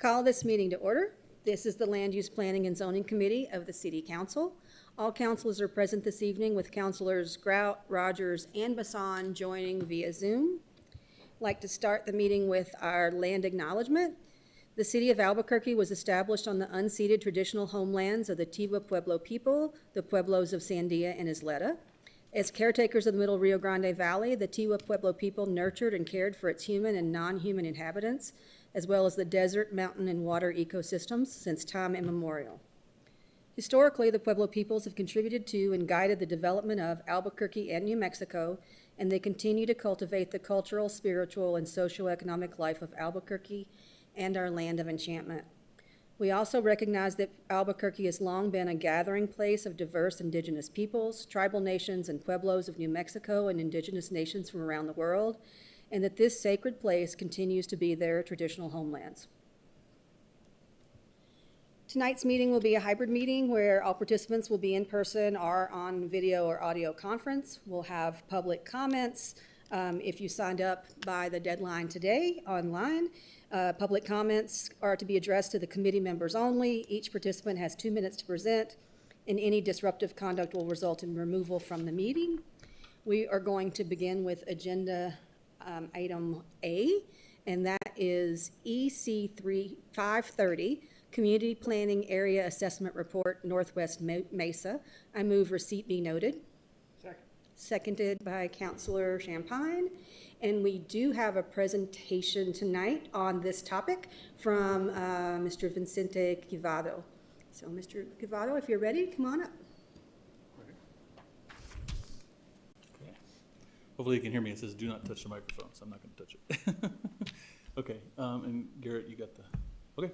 call this meeting to order. This is the Land Use Planning and Zoning Committee of the City Council. All councilors are present this evening with Councilors Grout, Rogers, and Bassan joining via Zoom. I'd like to start the meeting with our land acknowledgement. The City of Albuquerque was established on the unceded traditional homelands of the Tiwa Pueblo people, the Pueblos of Sandia and Isleta. As caretakers of the Middle Rio Grande Valley, the Tiwa Pueblo people nurtured and cared for its human and non-human inhabitants, as well as the desert, mountain, and water ecosystems since time immemorial. Historically, the Pueblo peoples have contributed to and guided the development of Albuquerque and New Mexico, and they continue to cultivate the cultural, spiritual, and socioeconomic life of Albuquerque and our land of enchantment. We also recognize that Albuquerque has long been a gathering place of diverse indigenous peoples, tribal nations, and pueblos of New Mexico and indigenous nations from around the world, and that this sacred place continues to be their traditional homelands. Tonight's meeting will be a hybrid meeting where all participants will be in person or on video or audio conference. We'll have public comments. If you signed up by the deadline today online, public comments are to be addressed to the committee members only. Each participant has 2 minutes to present, and any disruptive conduct will result in removal from the meeting. We are going to begin with agenda item A, and that is EC 530, Community Planning Area Assessment Report, Northwest Mesa. I move receipt be noted. Second. Seconded by Councilor Champagne. And we do have a presentation tonight on this topic from Mr. Vicente Quivado. So Mr. Quivado, if you're ready, come on up. Okay. Hopefully you can hear me. It says do not touch the microphone, so I'm not going to touch it. Okay, and Garrett, you got the... Okay,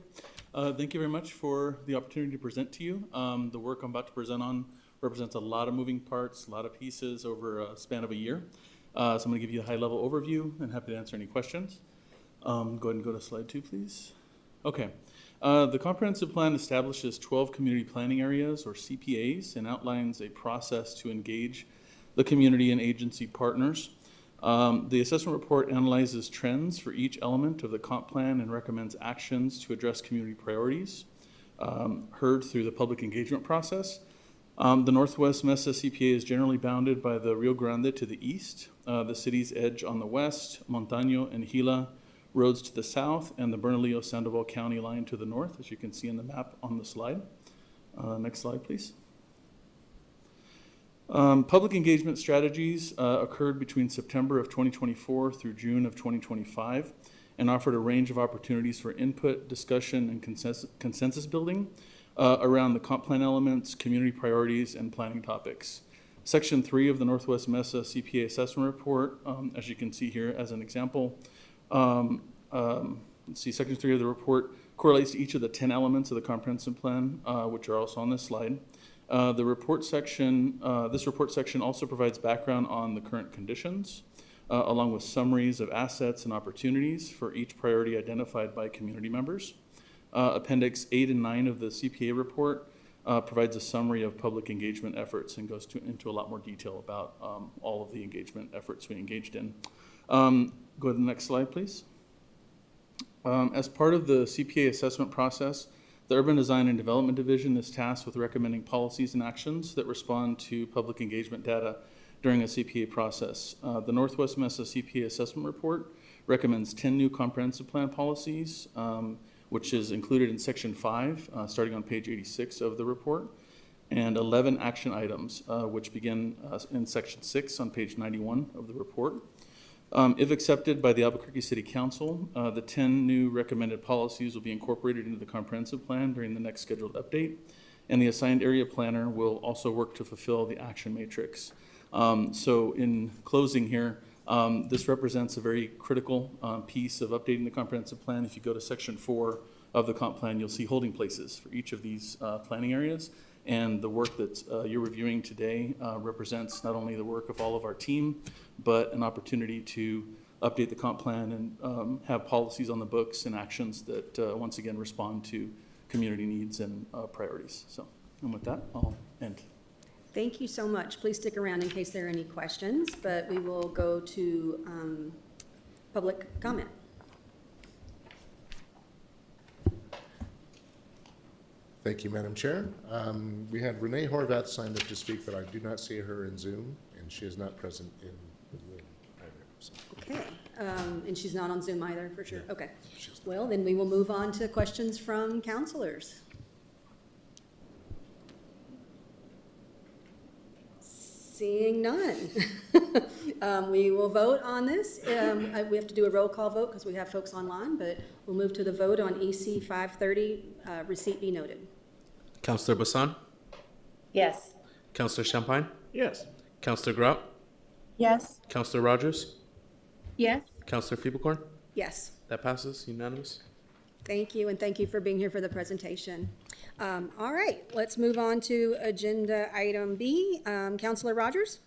thank you very much for the opportunity to present to you. The work I'm about to present on represents a lot of moving parts, a lot of pieces over a span of a year. So I'm going to give you a high-level overview and happy to answer any questions. Go ahead and go to slide 2, please. Okay, the comprehensive plan establishes 12 community planning areas, or CPAs, and outlines a process to engage the community and agency partners. The assessment report analyzes trends for each element of the comp plan and recommends actions to address community priorities heard through the public engagement process. The Northwest Mesa CPA is generally bounded by the Rio Grande to the east, the city's edge on the west, Montaño and Gila roads to the south, and the Bernalillo-Sandoval County line to the north, as you can see in the map on the slide. Next slide, please. Public engagement strategies occurred between September of 2024 through June of 2025 and offered a range of opportunities for input, discussion, and consensus building around the comp plan elements, community priorities, and planning topics. Section 3 of the Northwest Mesa CPA Assessment Report, as you can see here as an example, let's see, Section 3 of the report correlates to each of the 10 elements of the comprehensive plan, which are also on this slide. This report section also provides background on the current conditions, along with summaries of assets and opportunities for each priority identified by community members. Appendix 8 and 9 of the CPA report provides a summary of public engagement efforts and goes into a lot more detail about all of the engagement efforts we engaged in. Go to the next slide, please. As part of the CPA assessment process, the Urban Design and Development Division is tasked with recommending policies and actions that respond to public engagement data during a CPA process. The Northwest Mesa CPA Assessment Report recommends 10 new comprehensive plan policies, which is included in Section 5, starting on page 86 of the report, and 11 action items, which begin in Section 6 on page 91 of the report. If accepted by the Albuquerque City Council, the 10 new recommended policies will be incorporated into the comprehensive plan during the next scheduled update, and the assigned area planner will also work to fulfill the action matrix. So in closing here, this represents a very critical piece of updating the comprehensive plan. If you go to Section 4 of the comp plan, you'll see holding places for each of these planning areas. And the work that you're reviewing today represents not only the work of all of our team, but an opportunity to update the comp plan and have policies on the books and actions that once again respond to community needs and priorities. So, and with that, I'll end. Thank you so much. Please stick around in case there are any questions, but we will go to public comment. Thank you, Madam Chair. We had Renee Horvath signed up to speak, but I do not see her in Zoom, and she is not present in the room either. So, Okay, and she's not on Zoom either, for sure, Yeah. okay. she's not. Well, then we will move on to questions from counselors. Seeing none. We will vote on this. We have to do a roll call vote because we have folks online, but we'll move to the vote on EC 530, receipt be noted. Counselor Bassan? Yes. Counselor Champagne? Yes. Counselor Grout? Yes. Counselor Rogers? Yes. Counselor Feeblecorn? Yes, That passes unanimous. thank you, and thank you for being here for the presentation. All right, let's move on to agenda item B. Counselor Rogers?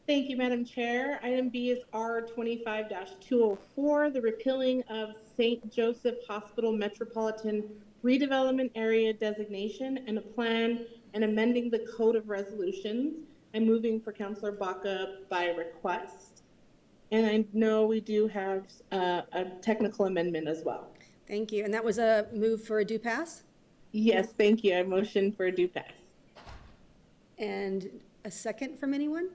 Thank you, Madam Chair. Item B is R 25-204, the repealing of St. Joseph Hospital Metropolitan Redevelopment Area designation and a plan and amending the Code of Resolutions. I'm moving for Councilor Baca by request. And I know we do have a technical amendment as well. Thank you, and that was a move for a due pass? Yes, thank you. I motion for a due pass. And a second from anyone?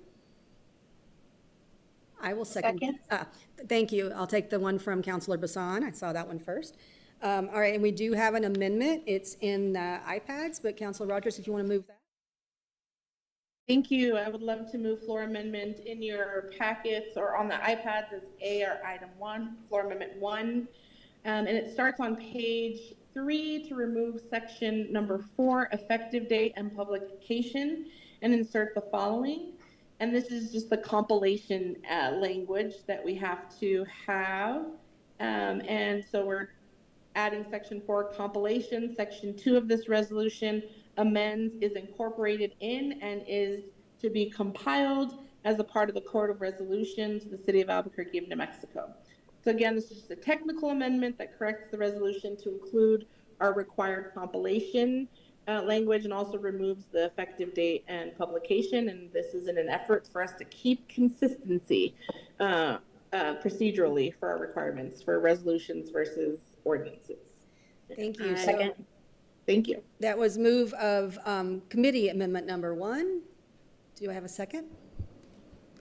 I will second. Second. Thank you. I'll take the one from Counselor Bassan. I saw that one first. All right, and we do have an amendment. It's in iPads, but Counselor Rogers, if you want to move that. Thank you. I would love to move floor amendment in your packets or on the iPads as AR item 1, floor amendment 1. And it starts on page 3 to remove section number 4, effective date and publication, and insert the following. And this is just the compilation language that we have to have. And so we're adding section 4, compilation. Section 2 of this resolution amends, is incorporated in, and is to be compiled as a part of the Code of Resolutions of the City of Albuquerque, New Mexico. So again, this is just a technical amendment that corrects the resolution to include our required compilation language and also removes the effective date and publication. And this is in an effort for us to keep consistency procedurally for our requirements for resolutions versus ordinances. Thank you. So Second. Thank you. that was move of committee amendment number 1. Do I have a second?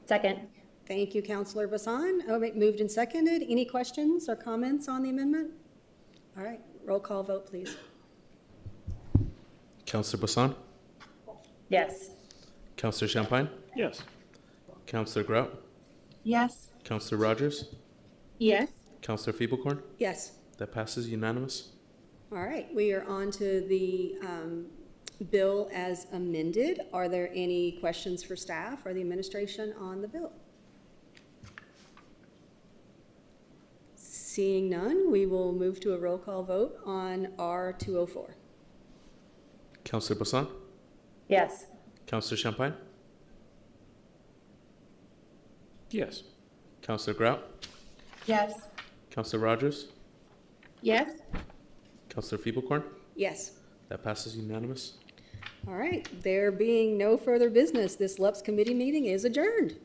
Second. Thank you, Counselor Bassan. Oh, wait, moved and seconded. Any questions or comments on the amendment? All right, roll call vote, please. Counselor Bassan? Yes. Counselor Champagne? Yes. Counselor Grout? Yes. Counselor Rogers? Yes. Counselor Feeblecorn? Yes. That passes unanimous. All right, we are on to the bill as amended. Are there any questions for staff or the administration on the bill? Seeing none, we will move to a roll call vote on R204. Counselor Bassan? Yes. Counselor Champagne? Yes. Counselor Grout? Yes. Counselor Rogers? Yes. Counselor Feeblecorn? Yes. That passes unanimous. All right, there being no further business, this LUPS committee meeting is adjourned.